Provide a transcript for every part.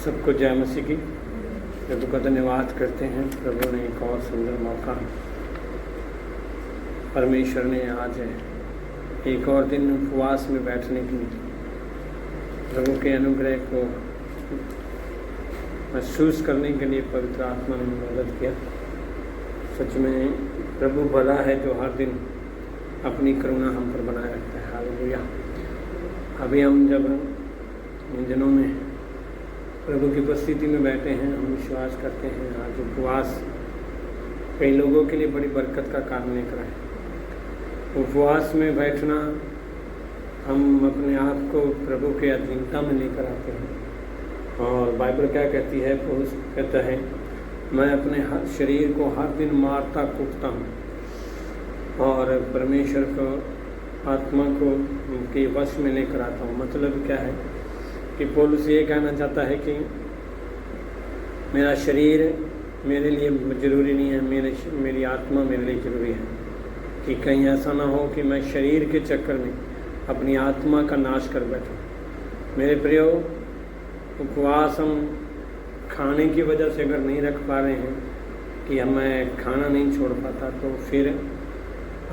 सबको जय मसीह की। प्रभु का धन्यवाद करते हैं। प्रभु ने एक और सुंदर मौका परमेश्वर ने आज एक और दिन उपवास में बैठने के लिए प्रभु के अनुग्रह को महसूस करने के लिए पवित्र आत्मा ने मदद किया। सच में प्रभु भला है जो हर दिन अपनी करुणा हम पर बनाए रखता है। हालेलुया। अभी हम जब इन दिनों में प्रभु की उपस्थिति में बैठे हैं, हम विश्वास करते हैं आज उपवास कई लोगों के लिए बड़ी बरकत का कारण लेकर आए। उपवास में बैठना हम अपने आप को प्रभु के अधीनता में लेकर आते हैं। और बाइबल क्या कहती है? पौलुस कहता है, मैं अपने शरीर को हर दिन मारता कूटता हूँ और परमेश्वर को आत्मा को के वश में लेकर आता हूँ। मतलब क्या है कि पौलुस ये कहना चाहता है कि मेरा शरीर मेरे लिए ज़रूरी नहीं है, मेरी आत्मा मेरे लिए ज़रूरी है। कि कहीं ऐसा ना हो कि मैं शरीर के चक्कर में अपनी आत्मा का नाश कर बैठूं। मेरे प्रियो, उपवास हम खाने की वजह से अगर नहीं रख पा रहे हैं कि मैं खाना नहीं छोड़ पाता, तो फिर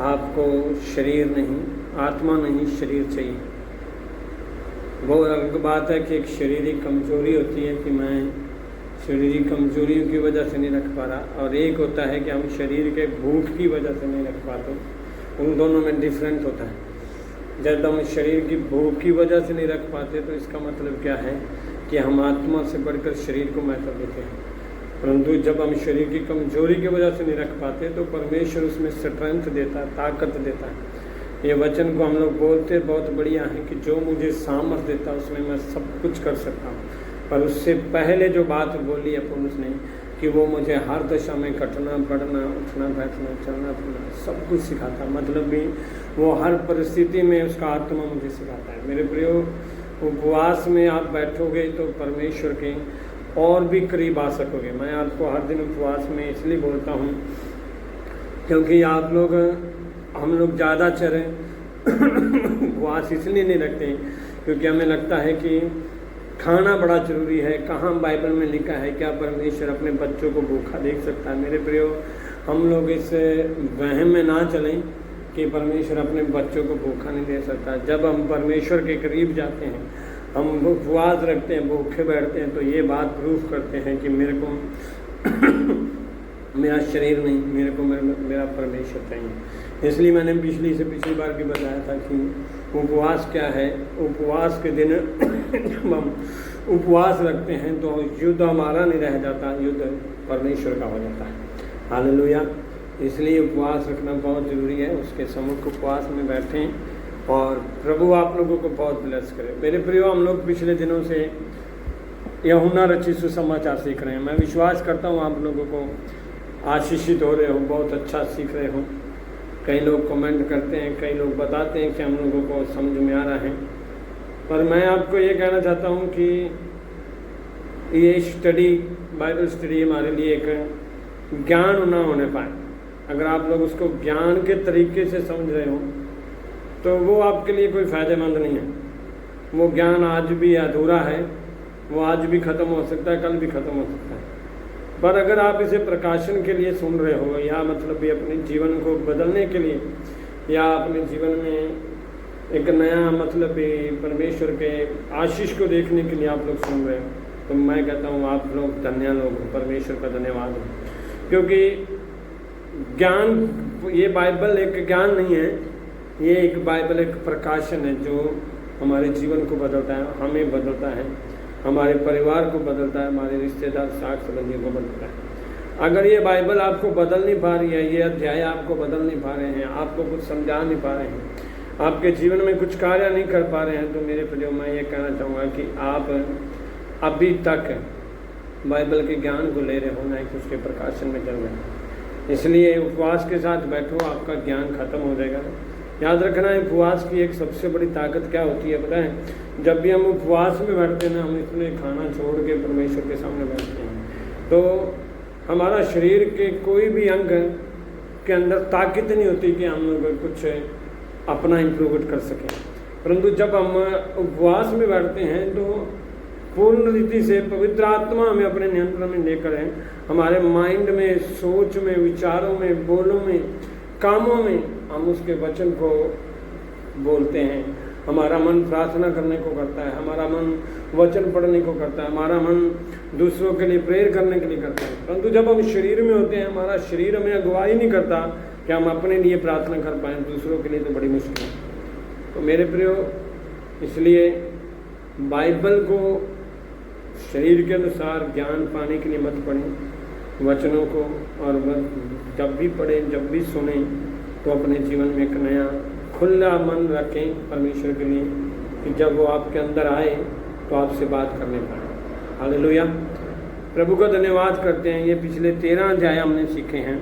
आपको शरीर नहीं, आत्मा नहीं, शरीर चाहिए। वो अलग बात है कि एक शारीरिक कमजोरी होती है कि मैं शारीरिक कमजोरियों की वजह से नहीं रख पा रहा, और एक होता है कि हम शरीर के भूख की वजह से नहीं रख पाते। उन दोनों में डिफरेंस होता है। जब हम शरीर की भूख की वजह से नहीं रख पाते तो इसका मतलब क्या है कि हम आत्मा से बढ़कर शरीर को महत्व देते हैं। परंतु जब हम शरीर की कमजोरी की वजह से नहीं रख पाते तो परमेश्वर उसमें स्ट्रेंथ देता है, ताकत देता है। ये वचन को हम लोग बोलते बहुत बढ़िया है कि जो मुझे सामर्थ देता है उसमें मैं सब कुछ कर सकता हूँ। पर उससे पहले जो बात बोली है पौलुस ने कि वो मुझे हर दशा में कटना, बढ़ना, उठना, बैठना, चलना फिरना सब कुछ सिखाता है। मतलब भी वो हर परिस्थिति में उसका आत्मा मुझे सिखाता है। मेरे प्रियो, उपवास में आप बैठोगे तो परमेश्वर के और भी करीब आ सकोगे। मैं आपको हर दिन उपवास में इसलिए बोलता हूँ क्योंकि आप लोग, हम लोग ज़्यादा चरें उपवास इसलिए नहीं रखते क्योंकि हमें लगता है कि खाना बड़ा ज़रूरी है। कहाँ बाइबल में लिखा है क्या परमेश्वर अपने बच्चों को भूखा देख सकता है? मेरे प्रियो, हम लोग इस वहम में ना चलें कि परमेश्वर अपने बच्चों को भूखा नहीं दे सकता। जब हम परमेश्वर के करीब जाते हैं, हम उपवास रखते हैं, भूखे बैठते हैं, तो ये बात प्रूफ करते हैं कि मेरे को मेरा शरीर नहीं, मेरे को मेरा परमेश्वर चाहिए। इसलिए मैंने पिछली बार भी बताया था कि उपवास क्या है। उपवास के दिन जब हम उपवास रखते हैं तो युद्ध हमारा नहीं रह जाता, युद्ध परमेश्वर का हो जाता है। हालेलुया। इसलिए उपवास रखना बहुत ज़रूरी है। उसके सम्मुख उपवास में बैठें और प्रभु आप लोगों को बहुत ब्लेस करे। मेरे प्रियो, हम लोग पिछले दिनों से यूहन्ना रचित सुसमाचार सीख रहे हैं। मैं विश्वास करता हूँ आप लोगों को आशीषित हो रहे हो, बहुत अच्छा सीख रहे हो। कई लोग कमेंट करते हैं, कई लोग बताते हैं कि हम लोगों को समझ में आ रहा है। पर मैं आपको ये कहना चाहता हूँ कि ये स्टडी, बाइबल स्टडी हमारे लिए एक ज्ञान ना होने पाए। अगर आप लोग उसको ज्ञान के तरीके से समझ रहे हो तो वो आपके लिए कोई फ़ायदेमंद नहीं है। वो ज्ञान आज भी अधूरा है, वो आज भी ख़त्म हो सकता है, कल भी ख़त्म हो सकता है। पर अगर आप इसे प्रकाशन के लिए सुन रहे हो, या मतलब भी अपने जीवन को बदलने के लिए, या अपने जीवन में एक नया मतलब भी परमेश्वर के आशीष को देखने के लिए आप लोग सुन रहे हो, तो मैं कहता हूँ आप लोग धन्य लोग हो, परमेश्वर का धन्यवाद हो। क्योंकि ज्ञान, ये बाइबल एक ज्ञान नहीं है, ये एक बाइबल एक प्रकाशन है जो हमारे जीवन को बदलता है, हमें बदलता है, हमारे परिवार को बदलता है, हमारे रिश्तेदार, साख संबंधियों को बदलता है। अगर ये बाइबल आपको बदल नहीं पा रही है, ये अध्याय आपको बदल नहीं पा रहे हैं, आपको कुछ समझा नहीं पा रहे हैं, आपके जीवन में कुछ कार्य नहीं कर पा रहे हैं, तो मेरे प्रियो, मैं ये कहना चाहूँगा कि आप अभी तक बाइबल के ज्ञान को ले रहे हो, ना कि उसके प्रकाशन में चल रहे हैं। इसलिए उपवास के साथ बैठो, आपका ज्ञान खत्म हो जाएगा। याद रखना है, उपवास की एक सबसे बड़ी ताकत क्या होती है पता है? जब भी हम उपवास में बैठते हैं ना, हम इसमें खाना छोड़ के परमेश्वर के सामने बैठते हैं, तो हमारा शरीर के कोई भी अंग के अंदर ताकत नहीं होती कि हम लोग कुछ अपना इम्प्रूवमेंट कर सकें। परंतु जब हम उपवास में बैठते हैं तो पूर्ण रीति से पवित्र आत्मा हमें अपने नियंत्रण में लेकर है, हमारे माइंड में, सोच में, विचारों में, बोलों में, कामों में हम उसके वचन को बोलते हैं। हमारा मन प्रार्थना करने को करता है, हमारा मन वचन पढ़ने को करता है, हमारा मन दूसरों के लिए प्रेयर करने के लिए करता है। परंतु जब हम शरीर में होते हैं, हमारा शरीर हमें अगुवाई नहीं करता कि हम अपने लिए प्रार्थना कर पाएँ, दूसरों के लिए तो बड़ी मुश्किल है। तो मेरे प्रियो, इसलिए बाइबल को शरीर के अनुसार ज्ञान पाने के लिए मत पढ़ें वचनों को, और जब भी पढ़ें, जब भी सुने, तो अपने जीवन में एक नया खुला मन रखें परमेश्वर के लिए, कि जब वो आपके अंदर आए तो आपसे बात करने पाए। हालेलुया, प्रभु का धन्यवाद करते हैं। ये पिछले 13 अध्याय हमने सीखे हैं।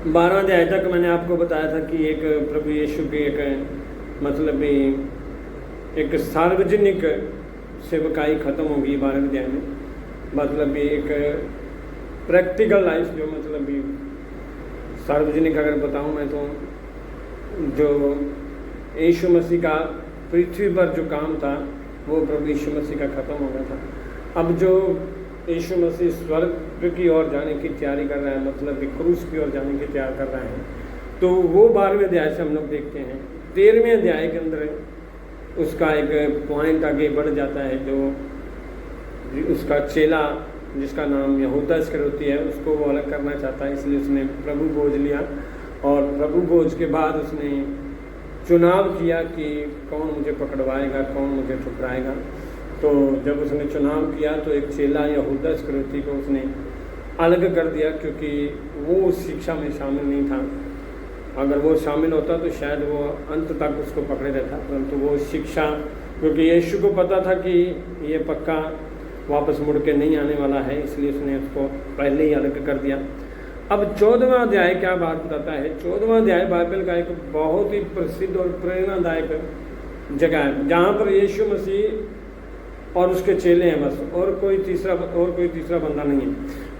12 अध्याय तक मैंने आपको बताया था कि एक प्रभु यीशु की एक मतलब एक सार्वजनिक सेवकाई खत्म होगी 12 अध्याय में। मतलब एक प्रैक्टिकल लाइफ जो मतलब सार्वजनिक अगर बताऊं मैं, तो जो यीशु मसीह का पृथ्वी पर जो काम था वो प्रभु यीशु मसीह का खत्म हो गया था। अब जो यीशु मसीह स्वर्ग की ओर जाने की तैयारी कर रहा है, मतलब क्रूस की ओर जाने की तैयारी कर रहे हैं, तो वो 12वें अध्याय से हम लोग देखते हैं। 13वें अध्याय के अंदर उसका एक पॉइंट आगे बढ़ जाता है, जो उसका चेला जिसका नाम यहूदा इस्करियोती है, उसको वो अलग करना चाहता है, इसलिए उसने प्रभु भोज लिया। और प्रभु भोज के बाद उसने चुनाव किया कि कौन मुझे पकड़वाएगा, कौन मुझे ठुकराएगा। तो जब उसने चुनाव किया तो एक चेला यहूदा इस्करियोती को उसने अलग कर दिया, क्योंकि वो उस शिक्षा में शामिल नहीं था। अगर वो शामिल होता तो शायद वो अंत तक उसको पकड़े रहता, परंतु वो शिक्षा, क्योंकि यीशु को पता था कि ये पक्का वापस मुड़ के नहीं आने वाला है, इसलिए उसने उसको पहले ही अलग कर दिया। अब 14वां अध्याय क्या बात बताता है। 14वां अध्याय बाइबल का एक बहुत ही प्रसिद्ध और प्रेरणादायक जगह है, जहाँ पर यीशु मसीह और उसके चेले हैं बस, और कोई तीसरा बंदा नहीं है।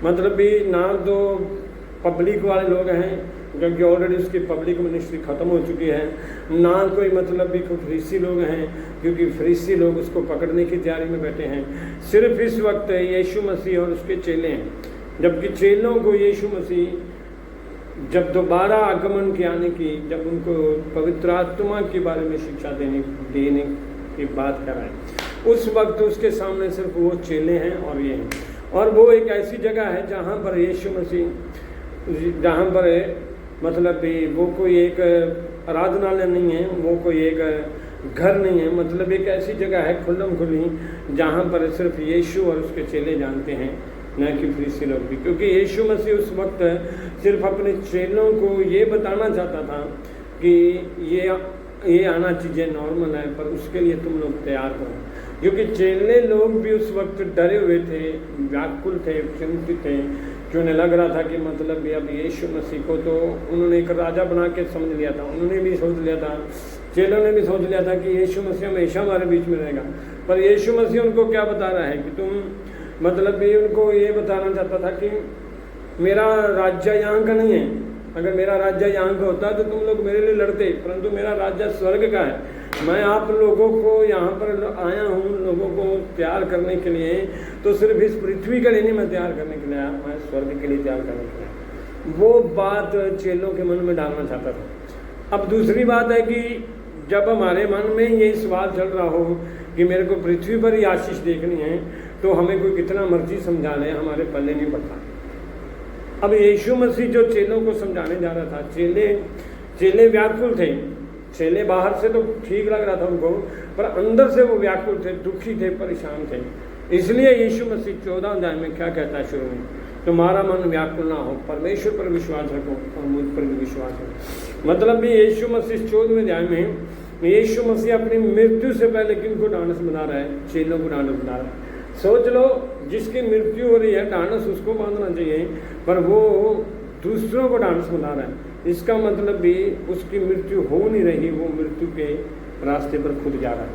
मतलब भी ना तो पब्लिक वाले लोग हैं, क्योंकि ऑलरेडी उसकी पब्लिक मिनिस्ट्री ख़त्म हो चुकी है, ना कोई मतलब भी कोई फरीसी लोग हैं, क्योंकि फरीसी लोग उसको पकड़ने की तैयारी में बैठे हैं। सिर्फ इस वक्त यीशु मसीह और उसके चेले हैं, जबकि चेलों को यीशु मसीह जब दोबारा आगमन के आने की, जब उनको पवित्र आत्मा के बारे में शिक्षा देने की बात कराए, उस वक्त उसके सामने सिर्फ वो चेले हैं और ये हैं। और वो एक ऐसी जगह है जहाँ पर यीशु मसीह, जहाँ पर मतलब भी वो कोई एक आराधनालय नहीं है, वो कोई एक घर नहीं है, मतलब एक ऐसी जगह है खुल्लम खुली, जहाँ पर सिर्फ यीशु और उसके चेले जानते हैं, न कि फरीसी लोग भी। क्योंकि यीशु मसीह उस वक्त सिर्फ अपने चेलों को ये बताना चाहता था कि ये आना चीज़ें नॉर्मल है, पर उसके लिए तुम लोग तैयार करो। क्योंकि चेले लोग भी उस वक्त डरे हुए थे, व्याकुल थे, चिंतित थे, कि उन्हें लग रहा था कि मतलब भी अब यीशु मसीह को तो उन्होंने एक राजा बना के समझ लिया था, उन्होंने भी सोच लिया था, चेलों ने भी सोच लिया था कि यीशु मसीह हमेशा हमारे बीच में रहेगा। पर यीशु मसीह उनको क्या बता रहा है कि तुम, मतलब भी उनको ये बताना चाहता था कि मेरा राज्य यहाँ का नहीं है। अगर मेरा राज्य यहाँ का होता तो तुम लोग मेरे लिए लड़ते, परंतु मेरा राज्य स्वर्ग का है। मैं आप लोगों को यहाँ पर आया हूँ, लोगों को तैयार करने के लिए, तो सिर्फ इस पृथ्वी के लिए नहीं मैं तैयार करने के लिए आया, मैं स्वर्ग के लिए तैयार करने के लिए। वो बात चेलों के मन में डालना चाहता था। अब दूसरी बात है कि जब हमारे मन में ये सवाल चल रहा हो कि मेरे को पृथ्वी पर ही आशीष देखनी है, तो हमें कोई कितना मर्जी समझा ले, हमारे पल्ले नहीं पड़ता। अब यीशु मसीह जो चेलों को समझाने जा रहा था, चेले व्याकुल थे। चेले बाहर से तो ठीक लग रहा था उनको, पर अंदर से वो व्याकुल थे, दुखी थे, परेशान थे। इसलिए यीशु मसीह 14 अध्याय में क्या कहता है शुरू में, तुम्हारा मन व्याकुल ना हो, परमेश्वर पर विश्वास रखो और मुझ पर भी विश्वास रखो। मतलब भी यीशु मसीह 14वें अध्याय में यीशु मसीह अपनी मृत्यु से पहले किनको ढांढस बना रहा है? चेलों को ढांढस बना रहा है। सोच लो, जिसकी मृत्यु हो रही है ढांढस उसको बांधना चाहिए, पर वो दूसरों को ढांढस बना रहा है। इसका मतलब भी उसकी मृत्यु हो नहीं रही, वो मृत्यु के रास्ते पर खुद जा रहा है।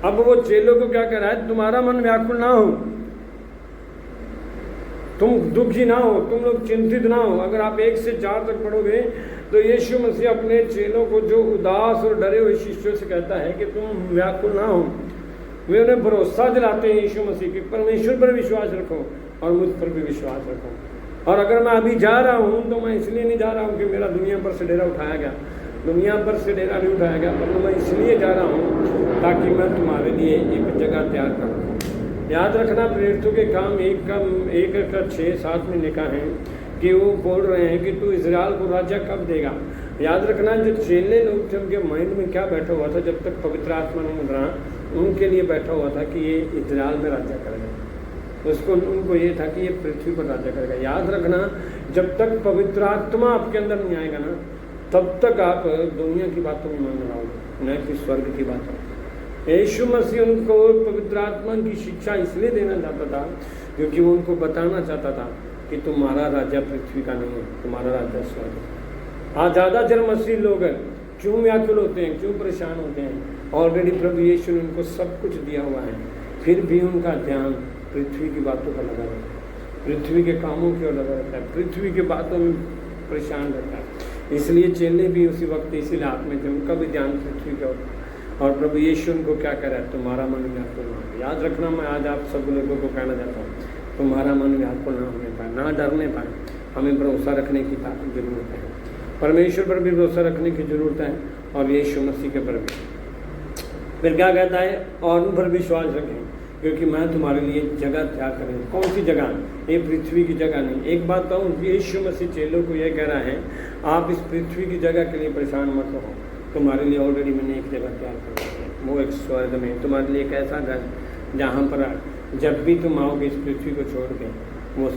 अब वो चेलों को क्या कह रहा है? तुम्हारा मन व्याकुल ना हो, तुम दुखी ना हो, तुम लोग चिंतित ना हो। अगर आप 1 से 4 तक पढ़ोगे तो यीशु मसीह अपने चेलों को, जो उदास और डरे हुए शिष्यों से कहता है कि तुम व्याकुल ना हो, वे उन्हें भरोसा दिलाते हैं यीशु मसीह के, परमेश्वर पर विश्वास रखो और मुझ पर भी विश्वास रखो। और अगर मैं अभी जा रहा हूँ तो मैं इसलिए नहीं जा रहा हूँ कि मेरा दुनिया पर से डेरा उठाया गया, दुनिया पर से डेरा नहीं उठाया गया, पर मैं इसलिए जा रहा हूँ ताकि मैं तुम्हारे लिए एक जगह तैयार करूँ। याद रखना, प्रेरितों के काम 1:6-7 में लिखा है कि वो बोल रहे हैं कि तू इजराइल को राज्य कब देगा। याद रखना, जो चेले लोग थे उनके माइंड में क्या बैठा हुआ था जब तक पवित्र आत्मा नहीं मिल रहा, उनके लिए बैठा हुआ था कि ये इजराइल में राज्य करेगा। उनको ये था कि ये पृथ्वी पर राज्य करेगा। याद रखना, जब तक पवित्र आत्मा आपके अंदर नहीं आएगा ना, तब तक आप दुनिया की बातों में मान रहोगे, न कि स्वर्ग की बातों। यीशु मसीह उनको पवित्र आत्मा की शिक्षा इसलिए देना चाहता था क्योंकि वो उनको बताना चाहता था कि तुम्हारा राज्य पृथ्वी का नहीं है, तुम्हारा राज्य स्वर्ग। आज ज़्यादातर मसीह लोग क्यों व्याकुल होते हैं, क्यों परेशान होते हैं? ऑलरेडी प्रभु यीशु ने उनको सब कुछ दिया हुआ है, फिर भी उनका ध्यान पृथ्वी की बातों पर लगा रहता है, पृथ्वी के कामों की ओर लगा रहता है, पृथ्वी की बातों में परेशान रहता है। इसलिए चेले भी उसी वक्त इसीलिए हाथ में थे, उनका भी ध्यान पृथ्वी की ओर। और प्रभु यीशु उनको क्या कह रहा है, तुम्हारा मन व्याकुल ना हो। याद रखना, मैं आज आप सब लोगों को कहना चाहता हूँ, तुम्हारा मन व्याकुल ना होने पाए, ना डरने पाए। हमें भरोसा रखने की जरूरत है, परमेश्वर पर भी भरोसा रखने की जरूरत है और यीशु मसीह के पर भी। फिर क्या कहता है, और उन पर विश्वास रखें क्योंकि मैं तुम्हारे लिए जगह तैयार करूँगा। कौन सी जगह? ये पृथ्वी की जगह नहीं। एक बात कहूँ, यीशु मसीह चेलों को यह कह रहा है, आप इस पृथ्वी की जगह के लिए परेशान मत हो, तुम्हारे लिए ऑलरेडी मैंने एक जगह तैयार कर दी है, वो एक स्वर्ग में तुम्हारे लिए एक ऐसा घर जहाँ पर जब भी तुम आओगे इस पृथ्वी को छोड़ के, वो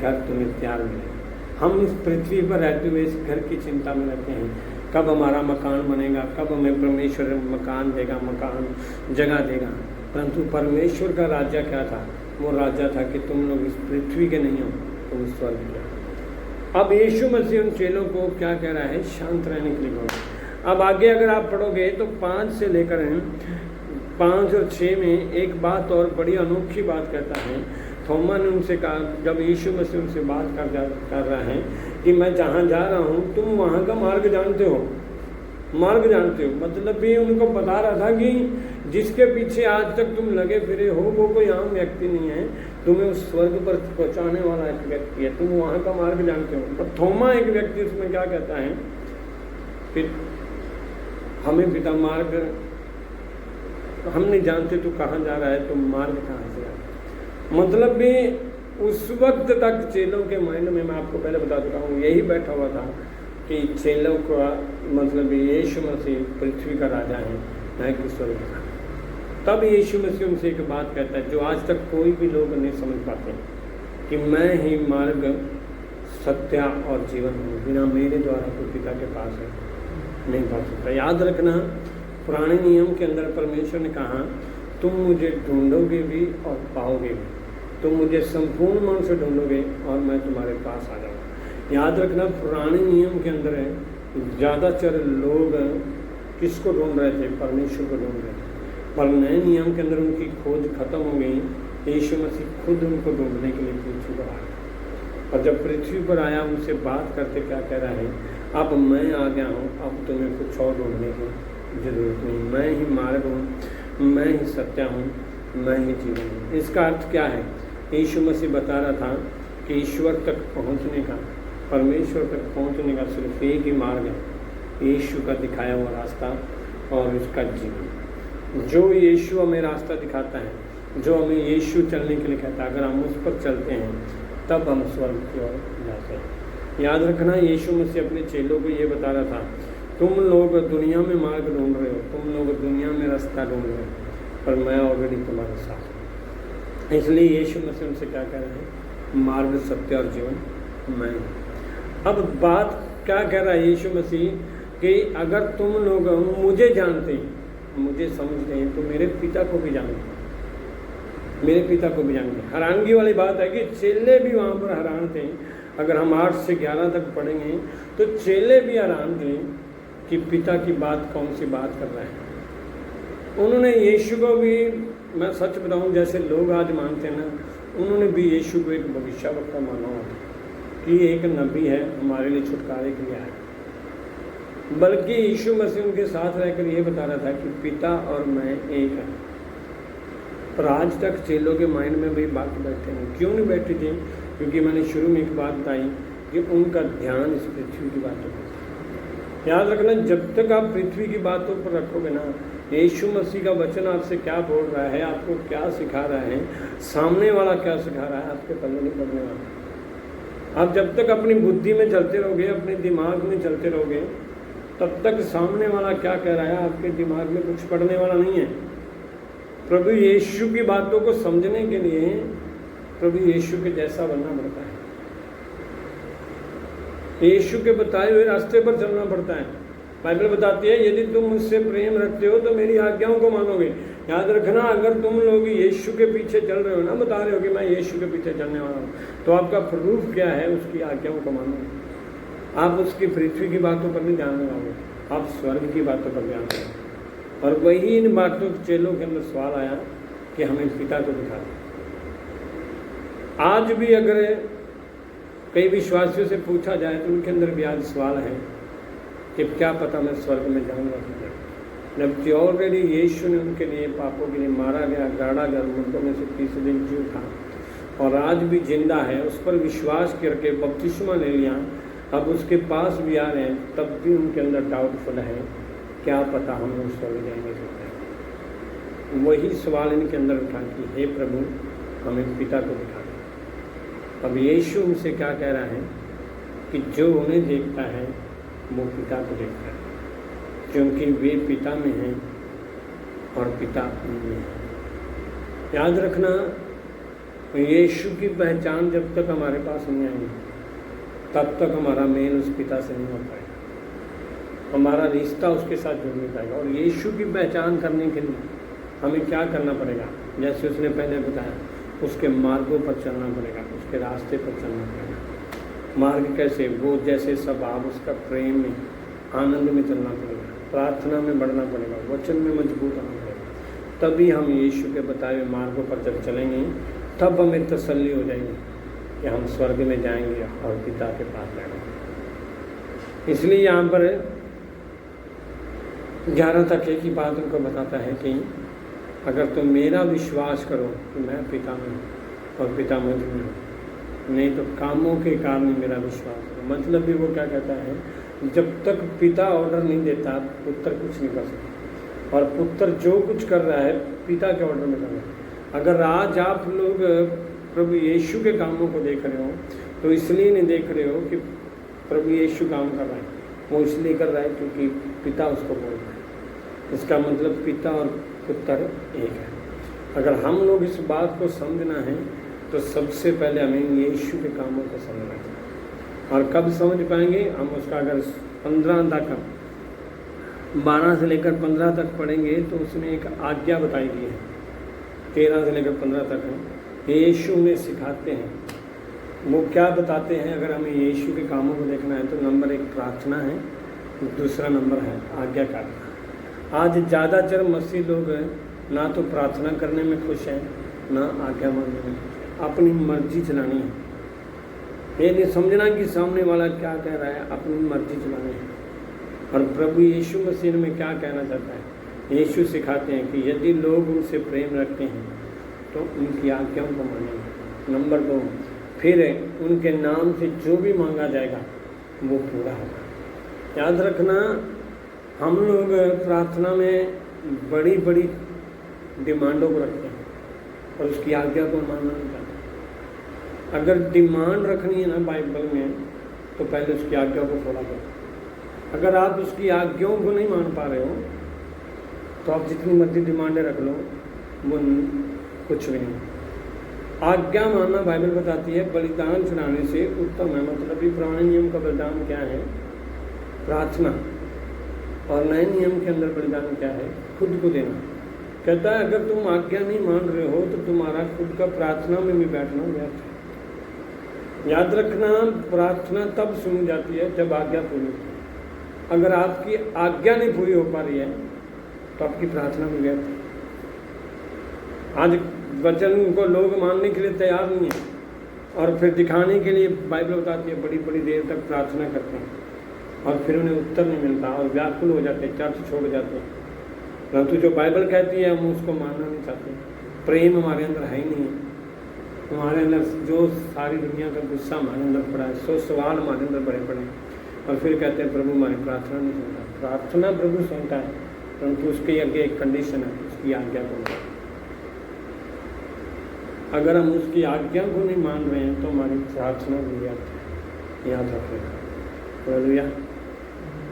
घर तुम्हें तैयार मिलेगा। हम इस पृथ्वी पर रहते हुए इस घर की चिंता में रहते हैं, कब हमारा मकान बनेगा, कब हमें परमेश्वर मकान देगा, मकान जगह देगा। परंतु परमेश्वर का राज्य क्या था? वो राज्य था कि तुम लोग इस पृथ्वी के नहीं हो, तुम स्वर्ग के। अब यीशु मसीह उन चेलों को क्या कह रहा है? शांत रहने के लिए बोल। अब आगे अगर आप पढ़ोगे तो 5 से लेकर 5 और 6 में एक बात और बड़ी अनोखी बात कहता है। थोमा ने उनसे कहा, जब यीशु मसीह उनसे बात कर रहा है कि मैं जहाँ जा रहा हूँ तुम वहाँ का मार्ग जानते हो, मार्ग जानते हो। मतलब भी उनको बता रहा था कि जिसके पीछे आज तक तुम लगे फिरे हो वो कोई आम व्यक्ति नहीं है, तुम्हें उस स्वर्ग पर पहुँचाने वाला एक व्यक्ति है, तुम वहाँ का मार्ग जानते हो। पर थोमा एक व्यक्ति उसमें क्या कहता है, फिर हमें पिता मार्ग हम नहीं जानते, तू कहाँ जा रहा है, तुम मार्ग कहाँ से आ। मतलब भी उस वक्त तक चेलों के माइंड में, मैं आपको पहले बता चुका हूँ, यही बैठा हुआ था कि चेलों का मतलब यीशु मसीह पृथ्वी का राजा है, न कि स्वर्ग का। तब यीशु मसीह उनसे एक बात कहता है जो आज तक कोई भी लोग नहीं समझ पाते, कि मैं ही मार्ग सत्य और जीवन हूँ, बिना मेरे द्वारा कोई पिता के पास है नहीं पा सकता। याद रखना, पुराने नियम के अंदर परमेश्वर ने कहा, तुम मुझे ढूंढोगे भी और पाओगे भी, तुम मुझे संपूर्ण मन से ढूंढोगे और मैं तुम्हारे पास आ जाऊँगा। याद रखना, पुराने नियम के अंदर ज़्यादातर लोग किसको ढूंढ रहे थे? परमेश्वर को ढूंढ रहे थे। पर नए नियम के अंदर उनकी खोज खत्म हो गई, यीशु मसीह खुद उनको ढूंढने के लिए पृथ्वी पर आया। और जब पृथ्वी पर आया, उनसे बात करते क्या कह रहा है, अब मैं आ गया हूँ, अब तुम्हें कुछ और ढूंढने की जरूरत नहीं, मैं ही मार्ग हूँ, मैं ही सत्य हूँ, मैं ही जीवन हूँ। इसका अर्थ क्या है? यीशु मसीह बता रहा था कि ईश्वर तक पहुँचने का, परमेश्वर तक पहुँचने का सिर्फ एक ही मार्ग है, यीशु का दिखाया हुआ रास्ता और उसका जीवन। जो यीशु हमें रास्ता दिखाता है, जो हमें यीशु चलने के लिए कहता है, अगर हम उस पर चलते हैं तब हम स्वर्ग की ओर जाते हैं। याद रखना, यीशु मसीह अपने चेलों को ये बता रहा था, तुम लोग दुनिया में मार्ग ढूंढ रहे हो, तुम लोग दुनिया में रास्ता ढूंढ रहे हो, पर मैं ऑलरेडी तुम्हारे साथ हूँ। इसलिए यीशु मसीह उनसे क्या कह रहे हैं? मार्ग सत्य और जीवन मैं। अब बात क्या कह रहा है यीशु मसीह कि अगर तुम लोग मुझे जानते हैं, मुझे समझते हैं, तो मेरे पिता को भी जानते हैं, मेरे पिता को भी जानते हैं। हैरानगी वाली बात है कि चेले भी वहाँ पर हैरान थे। अगर हम 8 से 11 तक पढ़ेंगे तो चेले भी हैरान थे कि पिता की बात कौन सी बात कर रहे हैं। उन्होंने यीशु को भी, मैं सच बताऊं, जैसे लोग आज मानते हैं ना, उन्होंने भी यीशु को एक भविष्यवक्ता माना हुआ कि एक नबी है, हमारे लिए छुटकारे के लिए आया। बल्कि यीशु मसीह उनके साथ रहकर ये बता रहा था कि पिता और मैं एक हैं। पर आज तक चेलों के माइंड में भी बात बैठे नहीं। क्यों नहीं बैठी थी? क्योंकि मैंने शुरू में एक बात बताई कि उनका ध्यान इस पृथ्वी की बातों पर था। याद रखना, जब तक आप पृथ्वी की बातों पर रखोगे ना, यीशु मसीह का वचन आपसे क्या बोल रहा है, आपको क्या सिखा रहा है, सामने वाला क्या सिखा रहा है, आपके पल्ले नहीं पड़ने वाला। आप जब तक अपनी बुद्धि में चलते रहोगे, अपने दिमाग में चलते रहोगे, तब तक सामने वाला क्या कह रहा है आपके दिमाग में कुछ पड़ने वाला नहीं है। प्रभु यीशु की बातों को समझने के लिए प्रभु यीशु के जैसा बनना पड़ता है, यीशु के बताए हुए रास्ते पर चलना पड़ता है। बाइबल बताती है, यदि तुम मुझसे प्रेम रखते हो तो मेरी आज्ञाओं को मानोगे। याद रखना, अगर तुम लोग यीशु के पीछे चल रहे हो ना, बता रहे हो कि मैं यीशु के पीछे चलने वाला हूँ, तो आपका प्रूफ क्या है? उसकी आज्ञाओं को मानोगे। आप उसकी पृथ्वी की बातों पर नहीं ध्यान लगाओगे, आप स्वर्ग की बातों पर ध्यान लगाओगे। और वही इन बातों के चेलों के अंदर सवाल आया कि हमें पिता को दिखा दो। आज भी अगर कई विश्वासियों से पूछा जाए तो उनके अंदर भी आज सवाल है कि क्या पता मैं स्वर्ग में जाऊंगा कि नहीं। जबकि ऑलरेडी यीशु ने उनके लिए पापों के लिए मारा गया, गाड़ा गया, मुर्दों में से तीसरे दिन जी उठा और आज भी जिंदा है, उस पर विश्वास करके बपतिस्मा ले लिया, अब उसके पास भी आ रहे हैं, तब भी उनके अंदर डाउटफुल है, क्या पता हम लोग स्वर्ग जाएंगे कि नहीं। वही सवाल इनके अंदर उठा कि हे प्रभु हमें पिता को दिखा दो। अब यीशु उनसे क्या कह रहा है कि जो उन्हें देखता है वो पिता को देखता है, क्योंकि वे पिता में हैं और पिता उनमें है। याद रखना, यीशु की पहचान जब तक हमारे पास नहीं आएगी तब तक हमारा मेल उस पिता से नहीं हो पाएगा, हमारा रिश्ता उसके साथ जुड़ नहीं पाएगा। और यीशु की पहचान करने के लिए हमें क्या करना पड़ेगा? जैसे उसने पहले बताया, उसके मार्गों पर चलना पड़ेगा, उसके रास्ते पर चलना पड़ेगा। मार्ग कैसे? वो जैसे स्वभाव, उसका प्रेम में, आनंद में चलना पड़ेगा, प्रार्थना में बढ़ना पड़ेगा, वचन में मजबूत होना पड़ेगा। तभी हम यीशु के बताए हुए मार्गों पर जब चलेंगे तब हमें तसल्ली हो जाएगी कि हम स्वर्ग में जाएंगे और पिता के पास जाएंगे। इसलिए यहाँ पर 11 तक एक ही बात उनको बताता है कि अगर तुम मेरा विश्वास करो कि मैं पिता में हूँ और पिता मुझ में हूँ, नहीं तो कामों के कारण मेरा विश्वास करो। मतलब भी वो क्या कहता है, जब तक पिता ऑर्डर नहीं देता पुत्र कुछ नहीं कर सकता, और पुत्र जो कुछ कर रहा है पिता के ऑर्डर में कर रहा है। अगर आज आप लोग प्रभु यीशु के कामों को देख रहे हो तो इसलिए नहीं देख रहे हो कि प्रभु यीशु काम कर रहा है, वो इसलिए कर रहा है क्योंकि पिता उसको बोल रहा है। इसका मतलब पिता और पुत्र एक है। अगर हम लोग इस बात को समझना है तो सबसे पहले हमें यीशु के कामों को समझना है। और कब समझ पाएंगे? हम उसका अगर 15 तक 12 से लेकर 15 तक पढ़ेंगे तो उसने एक आज्ञा बताई दी है, 13 से लेकर 15 तक है। यीशु में सिखाते हैं, वो क्या बताते हैं? अगर हमें यीशु के कामों को देखना है तो नंबर 1 प्रार्थना है, दूसरा नंबर है आज्ञाकारिता। आज ज़्यादातर मसीह लोग ना तो प्रार्थना करने में खुश हैं ना आज्ञा मानने में खुश हैं, अपनी मर्जी चलानी है। ये नहीं समझना कि सामने वाला क्या कह रहा है, अपनी मर्जी चलानी है। और प्रभु यीशु मसीह में क्या कहना चाहता है? यीशु सिखाते हैं कि यदि लोग उनसे प्रेम रखते हैं तो उनकी आज्ञाओं को मानेंगे। नंबर 2, फिर उनके नाम से जो भी मांगा जाएगा वो पूरा होगा। याद रखना, हम लोग प्रार्थना में बड़ी बड़ी डिमांडों को रखते हैं और उसकी आज्ञा को मानना नहीं चाहते। अगर डिमांड रखनी है ना बाइबल में तो पहले उसकी आज्ञा को फॉलो करो। अगर आप उसकी आज्ञाओं को नहीं मान पा रहे हो तो आप जितनी मर्जी डिमांडें रख लो वो कुछ भी नहीं। आज्ञा मानना बाइबल बताती है बलिदान चढ़ाने से उत्तम है। मतलब ये पुराने नियम का बलिदान क्या है? प्रार्थना। और नए नियम के अंदर बलिदान क्या है? खुद को देना। कहता है अगर तुम आज्ञा नहीं मान रहे हो तो तुम्हारा खुद का प्रार्थना में भी बैठना व्यर्थ है। याद रखना, प्रार्थना तब सुनी जाती है जब आज्ञा पूरी होती है। अगर आपकी आज्ञा नहीं पूरी हो पा रही है तो आपकी प्रार्थना भी व्यर्थ है। आज वचन को लोग मानने के लिए तैयार नहीं है और फिर दिखाने के लिए बाइबल बताती है बड़ी बड़ी देर तक प्रार्थना करते हैं और फिर उन्हें उत्तर नहीं मिलता और व्याकुल हो जाते हैं, चर्च छोड़ जाते हैं। परंतु जो बाइबल कहती है हम उसको मानना नहीं चाहते। प्रेम हमारे अंदर है ही नहीं है। हमारे अंदर जो सारी दुनिया का गुस्सा हमारे अंदर पड़ा है, 100 सवाल हमारे अंदर बड़े पड़े हैं, और फिर कहते हैं प्रभु हमारी प्रार्थना नहीं सुनता। प्रार्थना प्रभु सुनता है, परंतु उसके आगे एक कंडीशन है, उसकी आज्ञा को। अगर हम उसकी आज्ञा को नहीं मान रहे हैं तो हमारी प्रार्थना भी याद रखेगा। हालेलुया,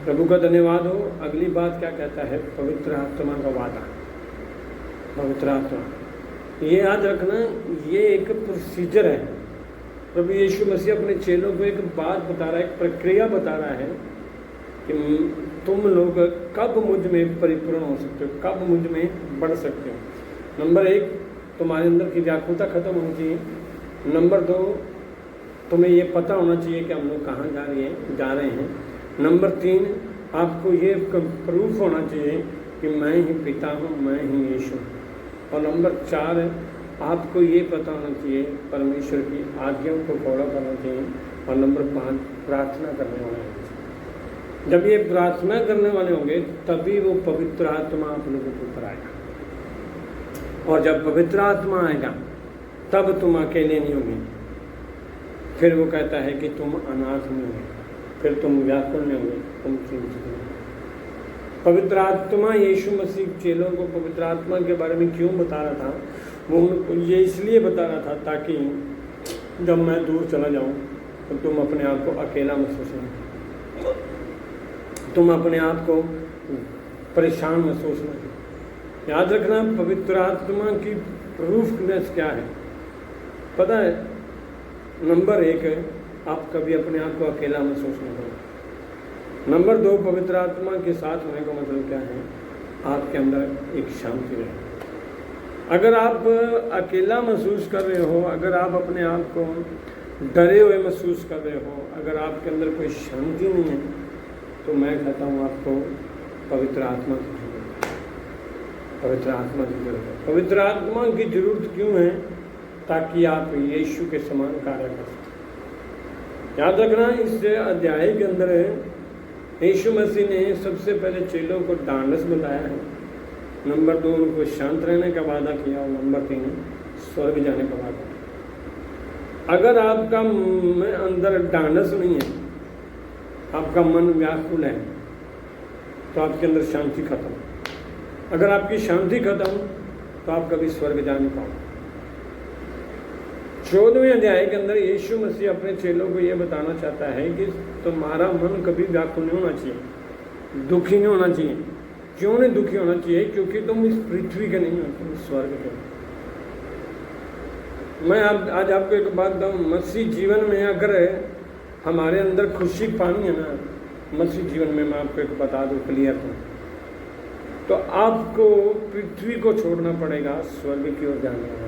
प्रभु का धन्यवाद हो। अगली बात क्या कहता है? पवित्र आत्मा का वादा। पवित्र आत्मा, ये याद रखना, ये एक प्रोसीजर है। प्रभु यीशु मसीह अपने चेलों को एक बात बता रहा है, एक प्रक्रिया बता रहा है कि तुम लोग कब मुझ में परिपूर्ण हो सकते हो, कब मुझ में बढ़ सकते हो। नंबर 1, तुम्हारे अंदर की व्याकुलता खत्म होनी चाहिए। नंबर 2, तुम्हें ये पता होना चाहिए कि हम लोग कहाँ जा रहे हैं। नंबर 3, आपको ये प्रूफ होना चाहिए कि मैं ही पिता हूँ, मैं ही यीशु हूँ। और नंबर 4, आपको ये पता होना चाहिए परमेश्वर की आज्ञाओं को फॉलो करना चाहिए। और नंबर 5, प्रार्थना करने वाले होंगे। जब ये प्रार्थना करने वाले होंगे तभी वो पवित्र आत्मा आप लोगों के ऊपर आएगा। और जब पवित्र आत्मा आएगा तब तुम अकेले नहीं होंगे। फिर वो कहता है कि तुम अनाथ नहीं होंगे, फिर तुम व्याकुल नहीं होंगे, तुम चिंतित नहीं। पवित्र आत्मा, यीशु मसीह चेलों को पवित्र आत्मा के बारे में क्यों बता रहा था? वो उनको ये इसलिए बता रहा था ताकि जब मैं दूर चला जाऊं तो तुम अपने आप को अकेला महसूस नहीं, तुम अपने आप को परेशान महसूस नहीं। याद रखना, पवित्र आत्मा की प्रूफनेस क्या है पता है? नंबर 1, आप कभी अपने आप को अकेला महसूस नहीं करोगे। नंबर 2, पवित्र आत्मा के साथ होने का मतलब क्या है? आपके अंदर एक शांति रहे। अगर आप अकेला महसूस कर रहे हो, अगर आप अपने आप को डरे हुए महसूस कर रहे हो, अगर आपके अंदर कोई शांति नहीं है, तो मैं कहता हूँ आपको पवित्र आत्मा की जरूरत है। पवित्र आत्मा की जरूरत है। पवित्र आत्मा की जरूरत क्यों है? ताकि आप यीशु के समान कार्य कर सकें। याद रखना, इस अध्याय के अंदर यीशु मसीह ने सबसे पहले चेलों को ढांढस बताया है। नंबर 2, उनको शांत रहने का वादा किया। और नंबर 3, स्वर्ग जाने का वादा। अगर आपका अंदर ढांढस नहीं है, आपका मन व्याकुल है, तो आपके अंदर शांति खत्म। अगर आपकी शांति खत्म तो आप कभी स्वर्ग जा नहीं पाओगे। 14वें अध्याय के अंदर यीशु मसीह अपने चेलों को यह बताना चाहता है कि तुम्हारा मन कभी व्याकुल नहीं होना चाहिए, दुखी नहीं होना चाहिए। क्यों नहीं दुखी होना चाहिए? क्योंकि तुम इस पृथ्वी के नहीं हो, तुम स्वर्ग के हो। मैं आज आपको एक बात बताऊं, मसीह जीवन में अगर हमारे अंदर खुशी पानी है ना, मसीह जीवन में मैं आपको एक बता दूं क्लियर तो आपको पृथ्वी को छोड़ना पड़ेगा, स्वर्ग की ओर जाना पड़ेगा।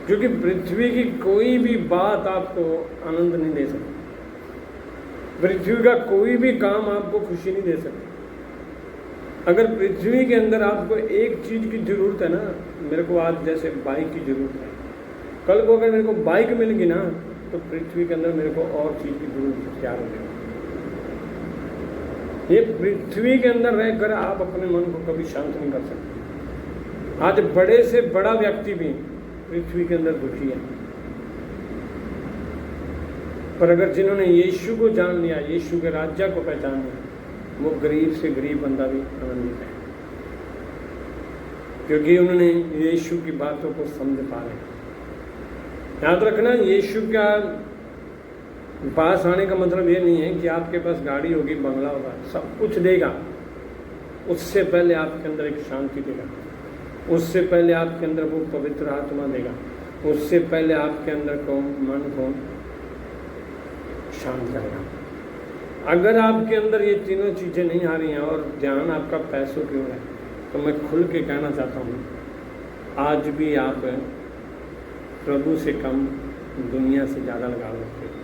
क्योंकि पृथ्वी की कोई भी बात आपको आनंद नहीं दे सकती, पृथ्वी का कोई भी काम आपको खुशी नहीं दे सकता। अगर पृथ्वी के अंदर आपको एक चीज़ की ज़रूरत है ना, मेरे को आज जैसे बाइक की ज़रूरत है, कल को अगर मेरे को बाइक मिल गई ना, तो पृथ्वी के अंदर मेरे को और चीज़ की ज़रूरत क्या होगी? ये पृथ्वी के अंदर रहकर आप अपने मन को कभी शांत नहीं कर सकते। आज बड़े से बड़ा व्यक्ति भी पृथ्वी के अंदर दुखी है, पर अगर जिन्होंने यीशु को जान लिया, यीशु के राज्य को पहचान लिया, वो गरीब से गरीब बंदा भी आनंदित है, क्योंकि उन्होंने यीशु की बातों को समझ पा रहे हैं। याद रखना, यीशु का पास आने का मतलब ये नहीं है कि आपके पास गाड़ी होगी, बंगला होगा, सब कुछ देगा। उससे पहले आपके अंदर एक शांति देगा, उससे पहले आपके अंदर वो पवित्र आत्मा देगा, उससे पहले आपके अंदर को मन को शांत करेगा। अगर आपके अंदर ये तीनों चीज़ें नहीं आ रही हैं और ध्यान आपका पैसों की ओर है, तो मैं खुल के कहना चाहता हूँ, आज भी आप प्रभु से कम दुनिया से ज़्यादा लगाव रखते हैं।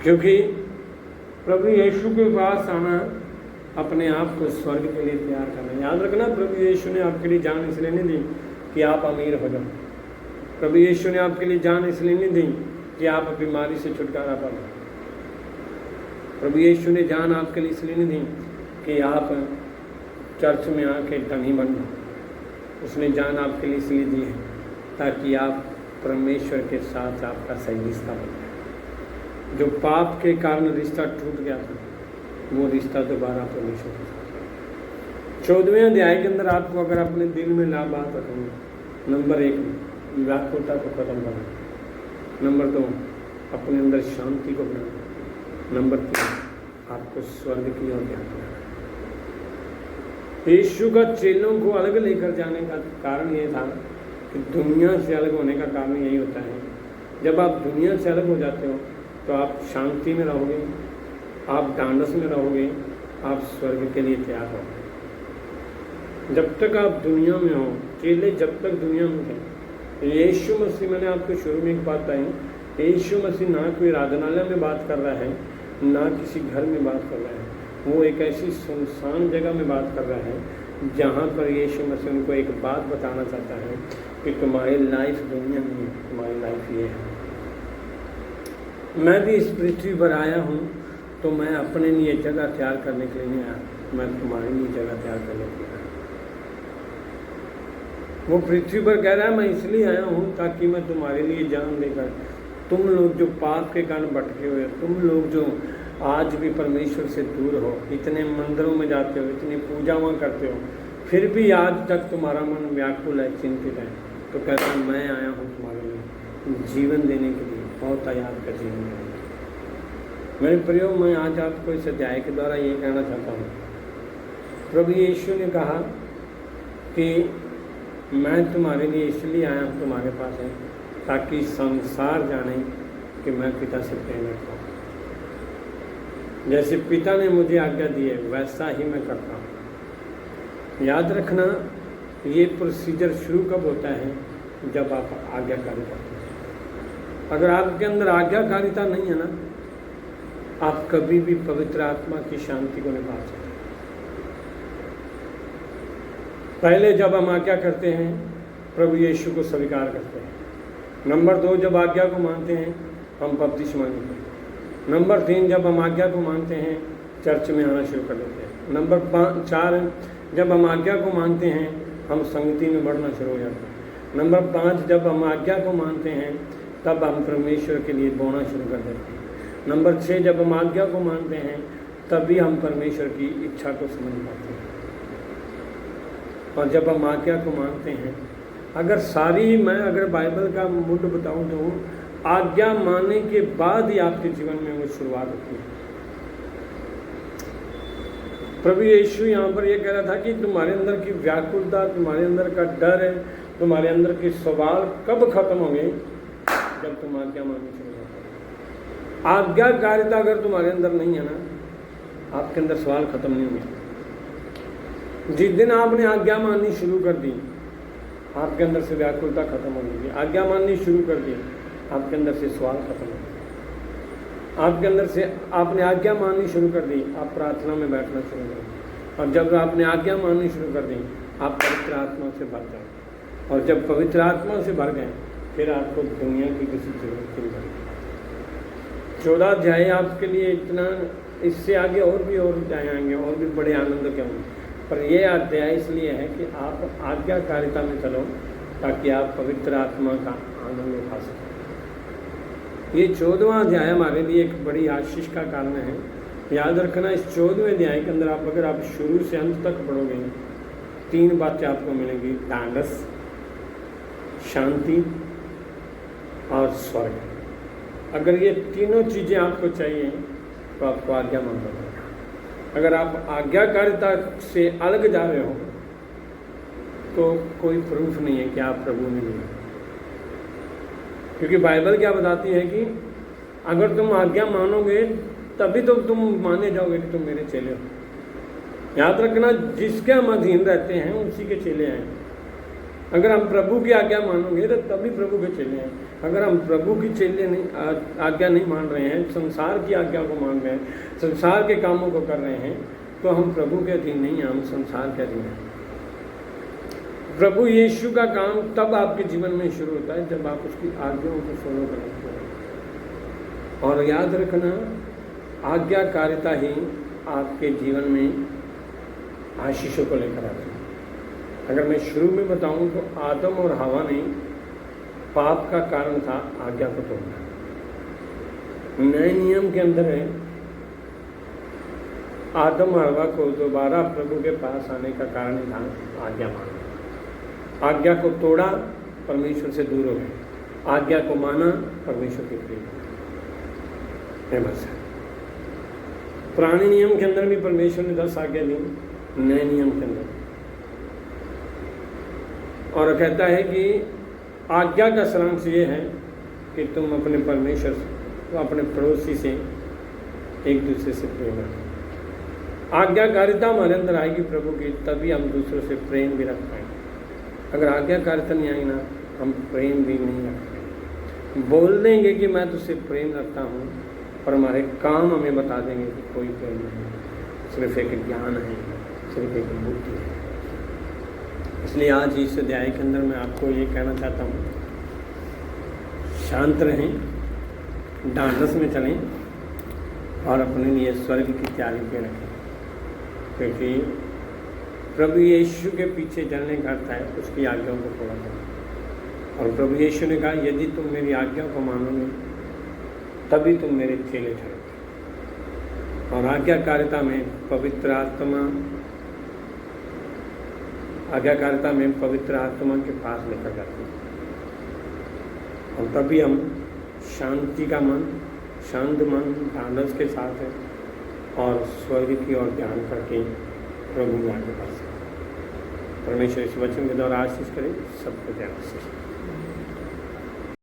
क्योंकि प्रभु यीशु के पास आना, अपने आप को स्वर्ग के लिए तैयार करना। याद रखना, प्रभु यीशु ने आपके लिए जान इसलिए नहीं दी कि आप अमीर हो जाओ। प्रभु यीशु ने आपके लिए जान इसलिए नहीं दी कि आप बीमारी से छुटकारा पा लो। प्रभु यीशु ने जान आपके लिए इसलिए नहीं दी कि आप चर्च में आके धनी बन जाओ। उसने जान आपके लिए इसलिए दी है ताकि आप परमेश्वर के साथ आपका सही रिश्ता बन जाए। जो पाप के कारण रिश्ता टूट गया था, वो रिश्ता दोबारा परमेश्वर के साथ। 14वें अध्याय के अंदर आपको अगर अपने दिल में ला बात रखेंगे, नंबर 1 व्याकुलता को खत्म करना, नंबर 2 अपने अंदर शांति को बनाना, नंबर 3 आपको स्वर्ग की ओर ध्यान करना। यीशु का चेलों को अलग लेकर जाने का कारण ये था कि दुनिया से अलग होने का कारण यही होता है। जब आप दुनिया से अलग हो जाते हो तो आप शांति में रहोगे, आप ढांढस में रहोगे, आप स्वर्ग के लिए तैयार रहोगे। जब तक आप दुनिया में हो, चेले जब तक दुनिया में हैं, यीशु मसीह, मैंने आपको शुरू में एक बात बताई, यीशु मसीह ना कोई आराधनालय में बात कर रहा है, ना किसी घर में बात कर रहा है, वो एक ऐसी सुनसान जगह में बात कर रहा है जहाँ पर यीशु मसीह उनको एक बात बताना चाहता है कि तुम्हारी लाइफ दुनिया नहीं है, तुम्हारी लाइफ ये है। मैं भी इस पृथ्वी पर आया हूँ तो मैं अपने लिए जगह तैयार करने के लिए नहीं आया, मैं तुम्हारे लिए जगह तैयार करने के लिए आया। वो पृथ्वी पर कह रहा है मैं इसलिए आया हूँ ताकि मैं तुम्हारे लिए जान देकर, तुम लोग जो पाप के कारण भटके हुए, तुम लोग जो आज भी परमेश्वर से दूर हो, इतने मंदिरों में जाते हो, इतनी पूजा वहाँ करते हो, फिर भी आज तक तुम्हारा मन व्याकुल है, चिंतित है, तो कहता है मैं आया हूँ तुम्हारे लिए जीवन देने के लिए, बहुत आयात का जीवन देने। मेरे प्रियो, मैं आज आपको इस अध्याय के द्वारा ये कहना चाहता हूँ, प्रभु यीशु ने कहा कि मैं तुम्हारे लिए इसलिए आया हूँ तुम्हारे पास है ताकि संसार जाने कि मैं पिता से प्रेम रखता हूँ। जैसे पिता ने मुझे आज्ञा दी है वैसा ही मैं करता हूँ। याद रखना, ये प्रोसीजर शुरू कब होता है? जब आप आज्ञाकारी करते हैं। अगर आपके अंदर आज्ञाकारिता नहीं है ना, आप कभी भी पवित्र आत्मा की शांति को नहीं पा सकते। पहले जब हम आज्ञा करते हैं, प्रभु यीशु को स्वीकार करते हैं। नंबर 2, जब आज्ञा को मानते हैं, हम बपतिस्मा लेते हैं। नंबर 3, जब हम आज्ञा को मानते हैं, चर्च में आना शुरू कर देते हैं। नंबर 4, जब हम आज्ञा को मानते हैं, हम संगति में बढ़ना शुरू हो जाते हैं। नंबर 5, जब हम आज्ञा को मानते हैं, तब हम परमेश्वर के लिए बोना शुरू कर देते हैं। नंबर 6, जब हम आज्ञा को मानते हैं, तभी हम परमेश्वर की इच्छा को समझ पाते हैं। और जब हम आज्ञा को मानते हैं, अगर बाइबल का मूड बताऊं तो आज्ञा मानने के बाद ही आपके जीवन में वो शुरुआत होती है। प्रभु यीशु यहाँ पर ये कह रहा था कि तुम्हारे अंदर की व्याकुलता, तुम्हारे अंदर का डर है, तुम्हारे अंदर के सवाल कब खत्म होंगे? जब तुम आज्ञा माननी शुरू करते हो। आज्ञाकारिता अगर तुम्हारे अंदर नहीं है ना, आपके अंदर सवाल खत्म नहीं होंगे। जिस दिन आपने आज्ञा माननी शुरू कर दी, आपके अंदर से व्याकुलता खत्म हो गई। आज्ञा माननी शुरू कर दी, आपके अंदर से सवाल खत्म हो गए। आपके अंदर से आपने आज्ञा माननी शुरू कर दी, आप प्रार्थना में बैठना शुरू कर दी। और जब आपने आज्ञा माननी शुरू कर दी, आप पवित्र आत्मा से भर जाए। और जब पवित्र आत्मा से भर गए, फिर आपको दुनिया की किसी जरूरत नहीं पड़ेगी। 14 अध्याय आपके लिए इतना, इससे आगे और भी अध्याय आएंगे, और भी बड़े आनंद के होंगे। पर यह अध्याय इसलिए है कि आप आज्ञाकारिता में चलो, ताकि आप पवित्र आत्मा का आनंद उठा सकें। ये 14वां अध्याय हमारे लिए एक बड़ी आशीष का कारण है। याद रखना, इस 14वें अध्याय के अंदर अगर आप शुरू से अंत तक पढ़ोगे, 3 बातें आपको मिलेंगी: ढांढस, शांति और स्वर्ग। अगर ये तीनों चीज़ें आपको चाहिए तो आपको आज्ञा मानना पड़ेगा। अगर आप आज्ञाकारिता से अलग जा रहे हो तो कोई प्रूफ नहीं है कि आप प्रभु में नहीं। क्योंकि बाइबल क्या बताती है कि अगर तुम आज्ञा मानोगे तभी तो तुम माने जाओगे कि तुम मेरे चेले हो। याद रखना, जिसके हम अधीन रहते हैं उसी के चेले हैं। अगर हम प्रभु की आज्ञा मानोगे तो तभी प्रभु के चेले हैं। अगर हम प्रभु की आज्ञा नहीं मान रहे हैं, संसार की आज्ञा को मान रहे हैं, संसार के कामों को कर रहे हैं, तो हम प्रभु के अधीन नहीं हैं, हम संसार के अधीन हैं। प्रभु यीशु का काम तब आपके जीवन में शुरू होता है जब आप उसकी आज्ञाओं को फॉलो करते हैं। और याद रखना, आज्ञाकारिता ही आपके जीवन में आशीषों को लेकर आती है। अगर मैं शुरू में बताऊं तो आदम और हवा ने पाप का कारण था आज्ञा को तोड़ना। नए नियम के अंदर है आदम और हवा को दोबारा प्रभु के पास आने का कारण था आज्ञा मानना। आज्ञा को तोड़ा, परमेश्वर से दूर हो गए। आज्ञा को माना, परमेश्वर के प्रिय है। बस पुराने नियम के अंदर भी परमेश्वर ने 10 आज्ञा दी, नए नियम के अंदर और कहता है कि आज्ञा का सारांश ये है कि तुम अपने परमेश्वर तो अपने पड़ोसी से एक दूसरे से प्रेम रखो। आज्ञाकारिता हमारे अंदर आएगी प्रभु की, तभी हम दूसरों से प्रेम भी रख पाएंगे। अगर आज्ञाकारिता नहीं आई ना, हम प्रेम भी नहीं रख पाएंगे। बोल देंगे कि मैं तुझसे प्रेम रखता हूँ, पर हमारे काम हमें बता देंगे कि कोई प्रेम नहीं, सिर्फ एक ज्ञान है, सिर्फ एक बुद्धि है। इसलिए आज इस अध्याय के अंदर मैं आपको ये कहना चाहता हूँ, शांत रहें, ढांढस में चलें और अपने लिए स्वर्ग की तैयारी पे रखें, क्योंकि प्रभु यीशु के पीछे चलने का अर्थ है उसकी आज्ञाओं को पूरा करना। और प्रभु यीशु ने कहा यदि तुम मेरी आज्ञाओं को मानोगे तभी तुम मेरे चेले ठहरोगे। और आज्ञाकारिता में पवित्र आत्मा के पास लेकर जाते हैं, और तभी हम शांति का मन, शांत मन, ढांढस के साथ है और स्वर्ग की ओर ध्यान करके प्रभु के पास। परमेश्वर इस वचन के द्वारा आशीष करें सबको ध्यान से।